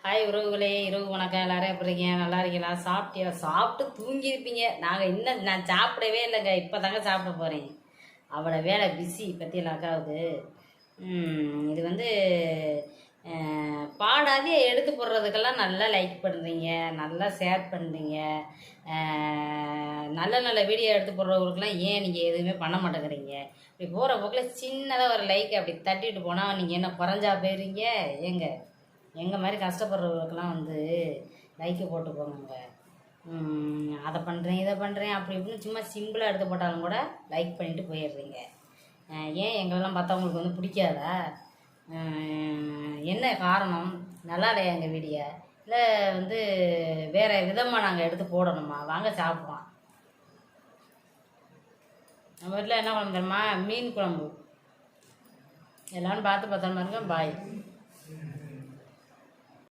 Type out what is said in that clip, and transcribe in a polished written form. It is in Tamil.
ஹாய் உறவுகளே, இரவு வணக்கம். எல்லாரும் எப்படி இருக்கீங்க? நல்லா இருக்கீங்களா? சாப்பிட்டியா? சாப்பிட்டு தூங்கியிருப்பீங்க. நான் சாப்பிடவே இல்லைங்க. இப்போ தாங்க சாப்பிட போகிறேன். அவளை வேலை பிஸி பற்றியில் அக்காவுக்கு. இது வந்து பாடாதே எடுத்து போடுறதுக்கெல்லாம் நல்லா லைக் பண்ணுறீங்க, நல்லா ஷேர் பண்ணுறீங்க. நல்ல நல்ல வீடியோ எடுத்து போடுறவங்களுக்குலாம் ஏன் நீங்கள் எதுவுமே பண்ண மாட்டேங்கிறீங்க? இப்படி போகிற போக்கில் சின்னதாக ஒரு லைக் அப்படி தட்டிட்டு போனால் நீங்கள் என்ன குறைஞ்சா போயிடுறீங்க? எங்கள் மாதிரி கஷ்டப்படுறவங்களுக்கெல்லாம் லைக்கை போட்டு போங்க. அதை பண்ணுறேன் இதை பண்ணுறேன் அப்படி இப்படின்னு சும்மா சிம்பிளாக எடுத்து போட்டாலும் கூட லைக் பண்ணிவிட்டு போயிடுறீங்க. ஏன் எங்களெல்லாம் பார்த்தவங்களுக்கு பிடிக்காதா? என்ன காரணம்? நல்லா இல்லையா எங்கள் வீடியோ? இல்லை வேறு விதமாக நாங்கள் எடுத்து போடணுமா? வாங்க சாப்பிடுவோம். நம்ம வீட்டில் என்ன குழம்பு தெரியுமா? மீன் குழம்பு. எல்லாரும் பார்த்து பத்திரமா இருங்க. பாய்.